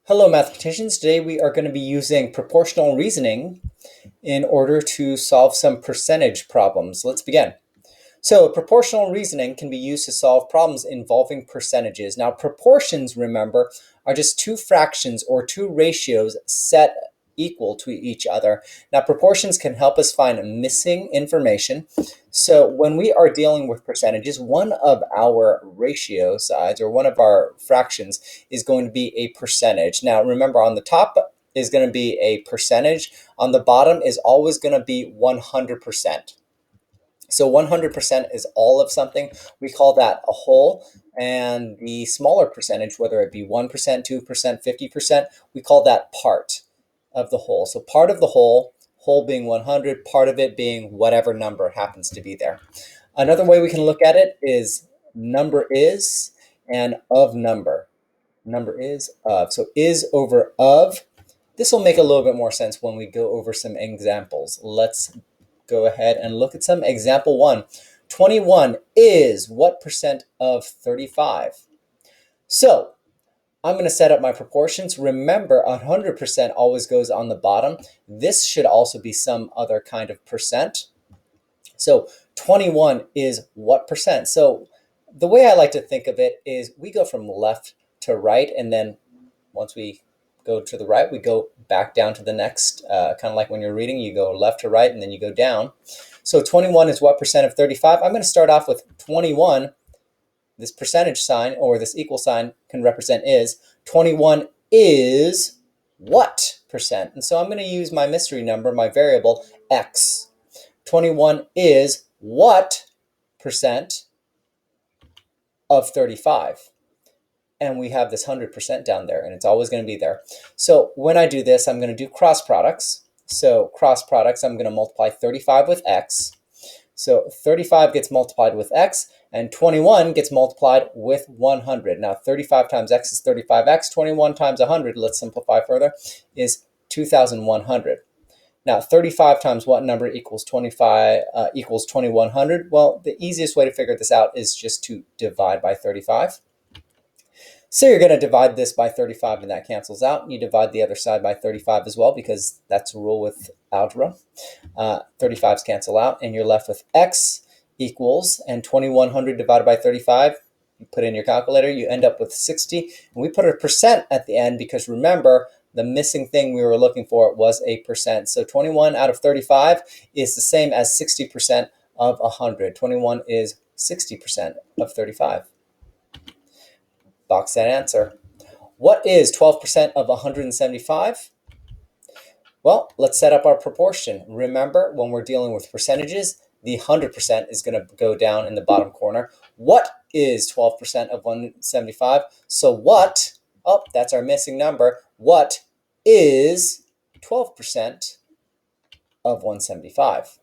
Hello, mathematicians. Today we are going to be using proportional reasoning in order to solve some percentage problems. Let's begin. So proportional reasoning can be used to solve problems involving percentages. Now, proportions, remember, are just two fractions or two ratios set equal to each other. Now, proportions can help us find missing information. So when we are dealing with percentages, one of our ratio sides or one of our fractions is going to be a percentage. Now, remember, on the top is going to be a percentage. On the bottom is always going to be 100%. So 100% is all of something. We call that a whole. And the smaller percentage, whether it be 1%, 2%, 50%, we call that part of the whole. So part of the whole being 100, part of it being whatever number happens to be there. Another way we can look at it is number is and of number. Number is of. So is over of. This will make a little bit more sense when we go over some examples. Let's go ahead and look at some. Example 1. 21 is what percent of 35? So I'm going to set up my proportions. Remember, 100% always goes on the bottom. This should also be some other kind of percent. So 21 is what percent? So the way I like to think of it is we go from left to right, and then once we go to the right, we go back down to the next, kind of like when you're reading, you go left to right and then you go down. So 21 is what percent of 35? I'm going to start off with 21. This percentage sign or this equal sign can represent is. 21 is what percent? And so I'm going to use my mystery number, my variable, x. 21 is what percent of 35? And we have this 100% down there, and it's always going to be there. So when I do this, I'm going to do cross products. So cross products, I'm going to multiply 35 with x. So 35 gets multiplied with x, and 21 gets multiplied with 100. Now 35 times x is 35x. 21 times 100, let's simplify further, is 2,100. Now 35 times what number equals 25 equals 2,100? Well, the easiest way to figure this out is just to divide by 35. So you're going to divide this by 35 and that cancels out. You divide the other side by 35 as well because that's a rule with algebra. 35s cancel out and you're left with x equals, and 2,100 divided by 35, you put in your calculator, you end up with 60. And we put a percent at the end because remember, the missing thing we were looking for was a percent. So 21 out of 35 is the same as 60% of 100. 21 is 60% of 35. Box that answer. What is 12% of 175? Well, let's set up our proportion. Remember, when we're dealing with percentages, the 100% is going to go down in the bottom corner. What is 12% of 175? So what, oh, that's our missing number. What is 12% of 175?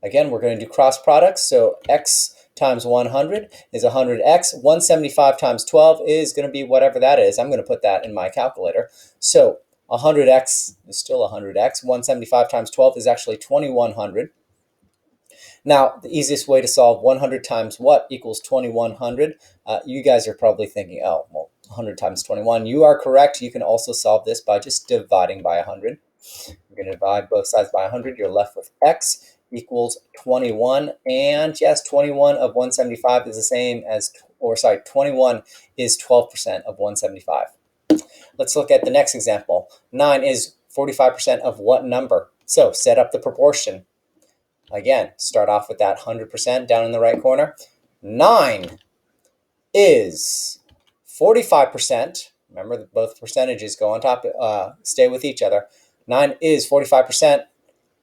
Again, we're going to do cross products. So x times 100 is 100x. 175 times 12 is going to be whatever that is. I'm going to put that in my calculator. So 100x is still 100x. 175 times 12 is actually 2,100. Now, the easiest way to solve 100 times what equals 2,100? You guys are probably thinking, oh, well, 100 times 21. You are correct. You can also solve this by just dividing by 100. You're going to divide both sides by 100. You're left with x equals 21. And yes, 21 of 175 is the same as, 21 is 12% of 175. Let's look at the next example. 9 is 45% of what number? So set up the proportion. Again, start off with that 100% down in the right corner. 9 is 45%. Remember, both percentages go on top, stay with each other. 9 is 45%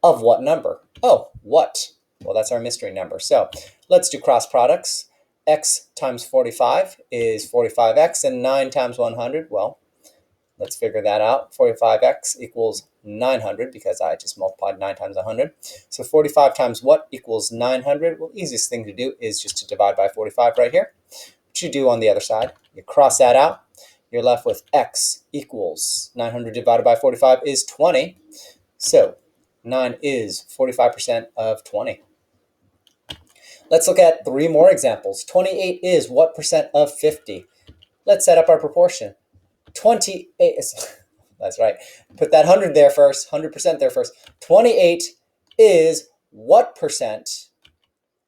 of what number? Oh, what? Well, that's our mystery number. So let's do cross products. X times 45 is 45x, and 9 times 100, well, let's figure that out. 45x equals 900 because I just multiplied 9 times 100. So 45 times what equals 900? Well, easiest thing to do is just to divide by 45 right here. What you do on the other side, you cross that out. You're left with x equals 900 divided by 45 is 20. So 9 is 45% of 20. Let's look at 3 more examples. 28 is what percent of 50? Let's set up our proportion. 28, that's right. Put that 100 there first, 100% there first. 28 is what percent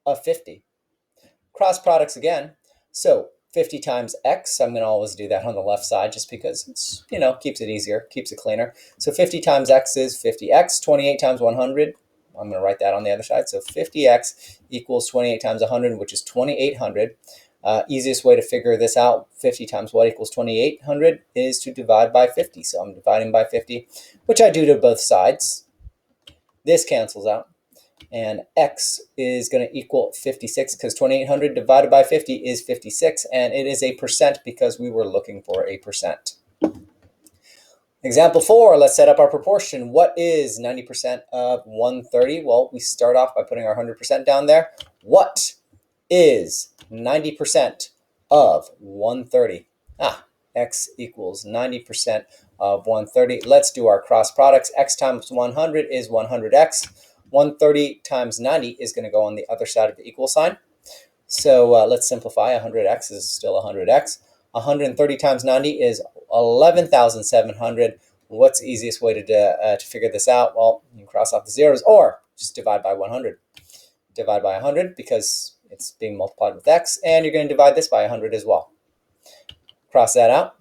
of 50? Cross products again. So 50 times x, I'm going to always do that on the left side just because it's, keeps it easier, keeps it cleaner. So 50 times x is 50x. 28 times 100, I'm going to write that on the other side. So 50x equals 28 times 100, which is 2,800. Easiest way to figure this out, 50 times what equals 2,800, is to divide by 50. So I'm dividing by 50, which I do to both sides. This cancels out. And x is going to equal 56 because 2,800 divided by 50 is 56. And it is a percent because we were looking for a percent. Example 4, let's set up our proportion. What is 90% of 130? Well, we start off by putting our 100% down there. What is 90% of 130? X equals 90% of 130. Let's do our cross products. X times 100 is 100x. 130 times 90 is going to go on the other side of the equal sign. So let's simplify. 100x is still 100x. 130 times 90 is 11,700. What's the easiest way to figure this out? Well, you can cross off the zeros or just divide by 100. Divide by 100 because it's being multiplied with x, and you're going to divide this by 100 as well. Cross that out.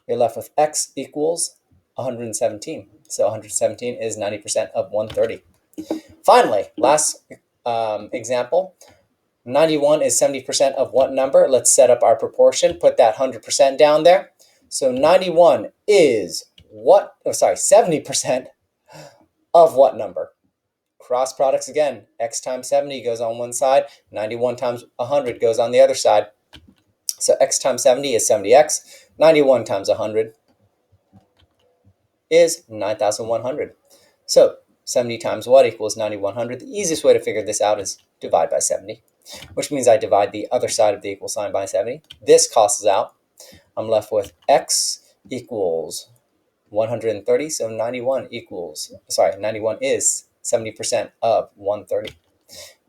You're left with x equals 117. So 117 is 90% of 130. Finally, last example. 91 is 70% of what number? Let's set up our proportion. Put that 100% down there. So 91 is what? 70% of what number? Cross products again. X times 70 goes on one side. 91 times 100 goes on the other side. So x times 70 is 70x. 91 times 100 is 9,100. So 70 times what equals 9,100? The easiest way to figure this out is divide by 70, which means I divide the other side of the equal sign by 70. This cancels out. I'm left with x equals 130. So 91 is 70% of 130.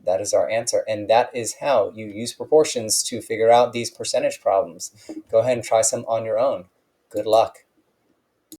That is our answer. And that is how you use proportions to figure out these percentage problems. Go ahead and try some on your own. Good luck.